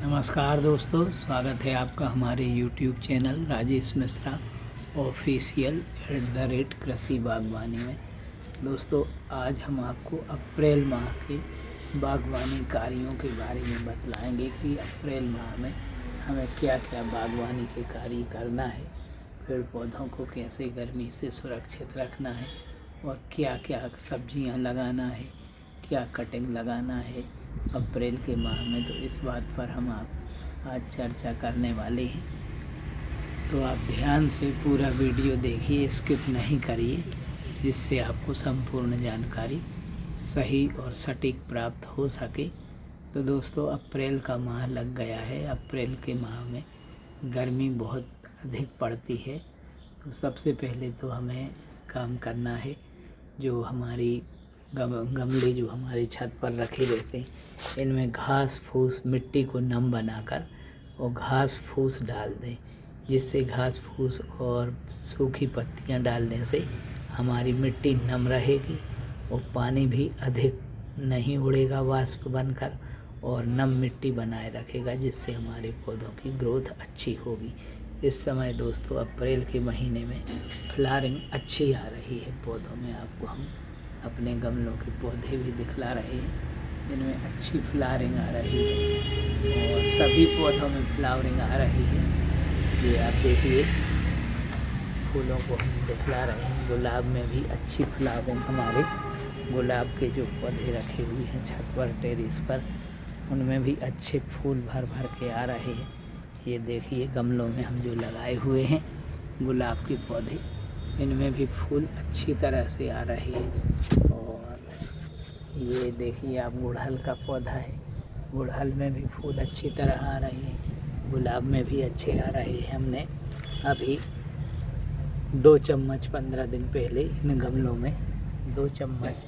नमस्कार दोस्तों, स्वागत है आपका हमारे YouTube channel Rajesh Mishra official @कृषि बागवानी में। दोस्तों, आज हम आपको अप्रैल माह के बागवानी कार्यों के बारे में बतलाएंगे कि अप्रैल माह में हमें क्या क्या बागवानी के कार्य करना है, पेड़ पौधों को कैसे गर्मी से सुरक्षित रखना है और क्या क्या सब्जियां लगाना है, क्या कटिंग लगाना है अप्रैल के माह में। तो इस बात पर हम आज चर्चा करने वाले हैं। तो आप ध्यान से पूरा वीडियो देखिए, स्किप नहीं करिए, जिससे आपको संपूर्ण जानकारी सही और सटीक प्राप्त हो सके। तो दोस्तों, अप्रैल का माह लग गया है। अप्रैल के माह में गर्मी बहुत अधिक पड़ती है। तो सबसे पहले तो हमें काम करना है, जो हमारी गमले जो हमारी छत पर रखे रहते हैं, इनमें घास फूस मिट्टी को नम बनाकर और घास फूस डाल दें, जिससे घास फूस और सूखी पत्तियां डालने से हमारी मिट्टी नम रहेगी और पानी भी अधिक नहीं उड़ेगा वाष्प बनकर, और नम मिट्टी बनाए रखेगा, जिससे हमारे पौधों की ग्रोथ अच्छी होगी। इस समय दोस्तों, अप्रैल के महीने में फ्लावरिंग अच्छी आ रही है पौधों में। आपको हम अपने गमलों के पौधे भी दिखला रहे हैं, जिनमें अच्छी फ्लावरिंग आ रही है और सभी पौधों में फ्लावरिंग आ रही है। ये आप देखिए, फूलों को हम दिखला रहे हैं। गुलाब में भी अच्छी फ्लावरिंग, हमारे गुलाब के जो पौधे रखे हुए हैं छत पर, टेरेस पर, उनमें भी अच्छे फूल भर भर के आ रहे हैं। ये देखिए, गमलों में हम जो लगाए हुए हैं गुलाब के पौधे, इनमें भी फूल अच्छी तरह से आ रहे हैं। और ये देखिए आप, गुड़हल का पौधा है, गुड़हल में भी फूल अच्छी तरह आ रहे हैं, गुलाब में भी अच्छे आ रहे हैं। हमने अभी 2 चम्मच 15 दिन पहले इन गमलों में 2 चम्मच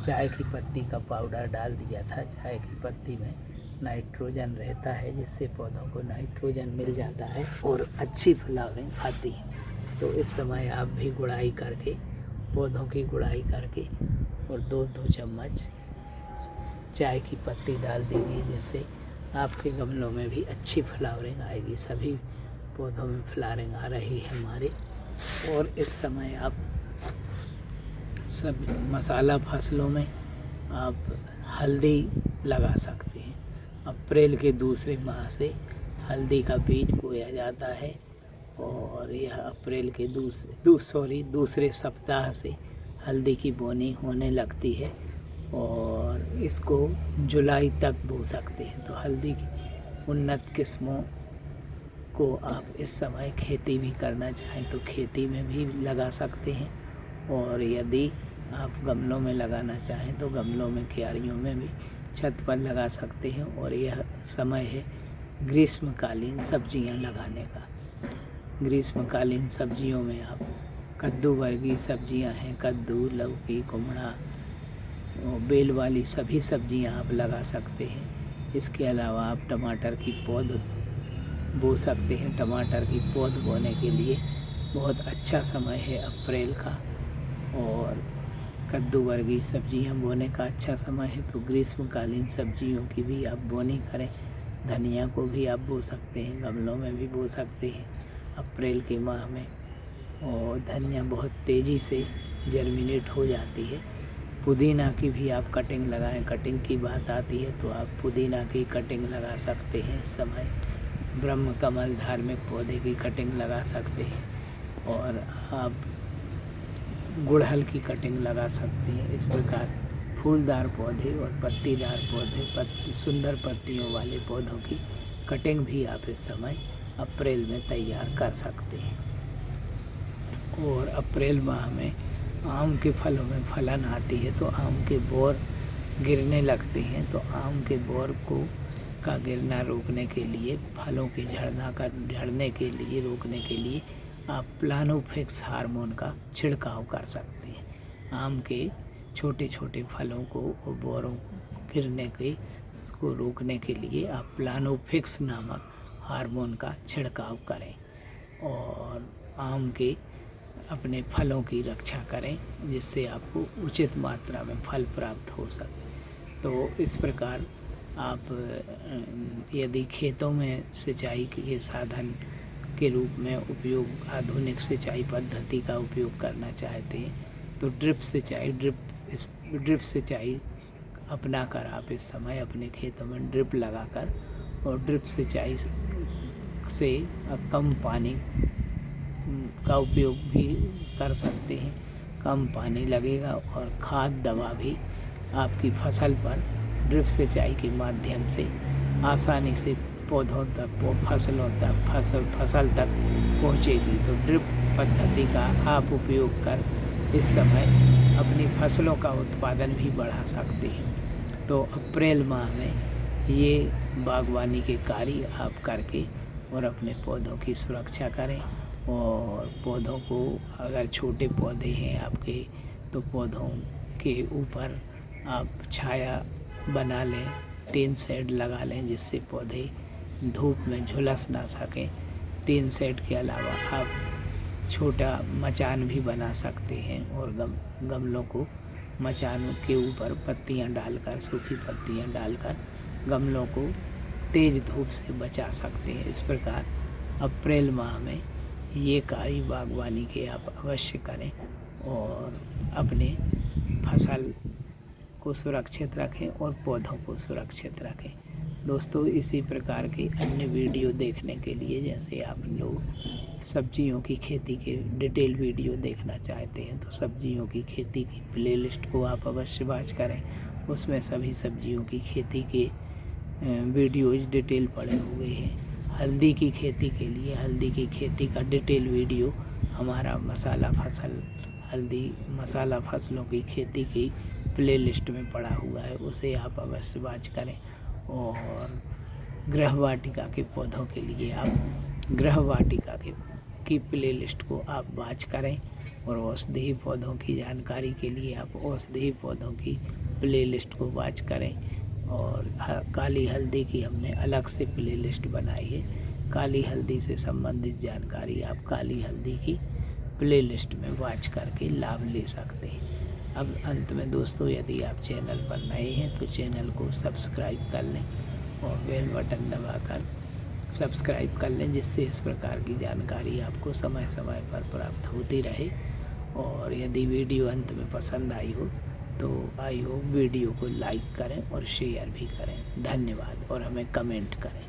चाय की पत्ती का पाउडर डाल दिया था। चाय की पत्ती में नाइट्रोजन रहता है, जिससे पौधों को नाइट्रोजन मिल जाता है और अच्छी फ्लावरिंग आती है। तो इस समय आप भी गुड़ाई करके, पौधों की गुड़ाई करके और 2-2 चम्मच चाय की पत्ती डाल दीजिए, जिससे आपके गमलों में भी अच्छी फ्लावरिंग आएगी। सभी पौधों में फ्लावरिंग आ रही है हमारे। और इस समय आप सब मसाला फसलों में आप हल्दी लगा सकते हैं। अप्रैल के दूसरे माह से हल्दी का बीज बोया जाता है और यह अप्रैल के दूसरे सप्ताह से हल्दी की बोनी होने लगती है और इसको जुलाई तक बो सकते हैं। तो हल्दी की उन्नत किस्मों को आप इस समय खेती भी करना चाहें तो खेती में भी लगा सकते हैं, और यदि आप गमलों में लगाना चाहें तो गमलों में, क्यारियों में भी, छत पर लगा सकते हैं। और यह समय है ग्रीष्मकालीन सब्जियां लगाने का। ग्रीष्मकालीन सब्जियों में आप कद्दू वर्गीय सब्जियां हैं, कद्दू, लौकी, कुमड़ा और बेल वाली सभी सब्जियां आप लगा सकते हैं। इसके अलावा आप टमाटर की पौध बो सकते हैं। टमाटर की पौध बोने के लिए बहुत अच्छा समय है अप्रैल का, और कद्दू वर्गीय सब्जियां बोने का अच्छा समय है। तो ग्रीष्मकालीन सब्जियों की भी आप बोनी करें। धनिया को भी आप बो सकते हैं, गमलों में भी बो सकते हैं अप्रैल के माह में। और धनिया बहुत तेज़ी से जर्मिनेट हो जाती है। पुदीना की भी आप कटिंग लगाएं। कटिंग की बात आती है तो आप पुदीना की कटिंग लगा सकते हैं इस समय। ब्रह्म कमल धार्मिक पौधे की कटिंग लगा सकते हैं और आप गुड़हल की कटिंग लगा सकते हैं। इस प्रकार फूलदार पौधे और पत्तीदार पौधे, सुंदर पत्तियों वाले पौधों की कटिंग भी आप इस समय अप्रैल में तैयार कर सकते हैं। और अप्रैल माह में आम के फलों में फलन आती है, तो आम के बोर गिरने लगते हैं। तो आम के बोर का गिरना रोकने के लिए, फलों के झड़ने के लिए, रोकने के लिए आप प्लानोफिक्स हार्मोन का छिड़काव कर सकते हैं। आम के छोटे छोटे फलों को और बोरों गिरने को रोकने के लिए आप प्लानोफिक्स नामक हार्मोन का छिड़काव करें और आम के अपने फलों की रक्षा करें, जिससे आपको उचित मात्रा में फल प्राप्त हो सके। तो इस प्रकार आप यदि खेतों में सिंचाई के साधन के रूप में उपयोग आधुनिक सिंचाई पद्धति का उपयोग करना चाहते हैं तो ड्रिप सिंचाई अपना कर आप इस समय अपने खेतों में ड्रिप लगाकर और ड्रिप सिंचाई से कम पानी का उपयोग भी कर सकते हैं। कम पानी लगेगा और खाद दवा भी आपकी फसल पर ड्रिप सिंचाई के माध्यम से आसानी से पौधों तक फसल तक पहुँचेगी। तो ड्रिप पद्धति का आप उपयोग कर इस समय अपनी फसलों का उत्पादन भी बढ़ा सकते हैं। तो अप्रैल माह में ये बागवानी के कार्य आप करके और अपने पौधों की सुरक्षा करें। और पौधों को अगर छोटे पौधे हैं आपके तो पौधों के ऊपर आप छाया बना लें, टीन शेड लगा लें जिससे पौधे धूप में झुलस ना सकें। टीन शेड के अलावा आप छोटा मचान भी बना सकते हैं और गमलों को मचान के ऊपर पत्तियां डालकर, सूखी पत्तियां डालकर गमलों को तेज़ धूप से बचा सकते हैं। इस प्रकार अप्रैल माह में ये कार्य बागवानी के आप अवश्य करें और अपने फसल को सुरक्षित रखें और पौधों को सुरक्षित रखें। दोस्तों, इसी प्रकार के अन्य वीडियो देखने के लिए, जैसे आप लोग सब्जियों की खेती के डिटेल वीडियो देखना चाहते हैं तो सब्जियों की खेती की प्लेलिस्ट को आप अवश्य वॉच करें। उसमें सभी सब्जियों की खेती के वीडियोज डिटेल पड़े हुए हैं। हल्दी की खेती के लिए हल्दी की खेती का डिटेल वीडियो हमारा हल्दी मसाला फसलों की खेती की प्लेलिस्ट में पड़ा हुआ है, उसे आप अवश्य वॉच करें। और गृहवाटिका के पौधों के लिए आप गृहवाटिका की प्लेलिस्ट को आप वॉच करें। और औषधीय पौधों की जानकारी के लिए आप औषधीय पौधों की प्लेलिस्ट को वॉच करें। और काली हल्दी की हमने अलग से प्लेलिस्ट बनाई है। काली हल्दी से संबंधित जानकारी आप काली हल्दी की प्लेलिस्ट में वॉच करके लाभ ले सकते हैं। अब अंत में दोस्तों, यदि आप चैनल पर नए हैं तो चैनल को सब्सक्राइब कर लें और बेल बटन दबाकर सब्सक्राइब कर लें, जिससे इस प्रकार की जानकारी आपको समय समय पर प्राप्त होती रहे। और यदि वीडियो अंत में पसंद आई हो तो वीडियो को लाइक करें और शेयर भी करें। धन्यवाद और हमें कमेंट करें।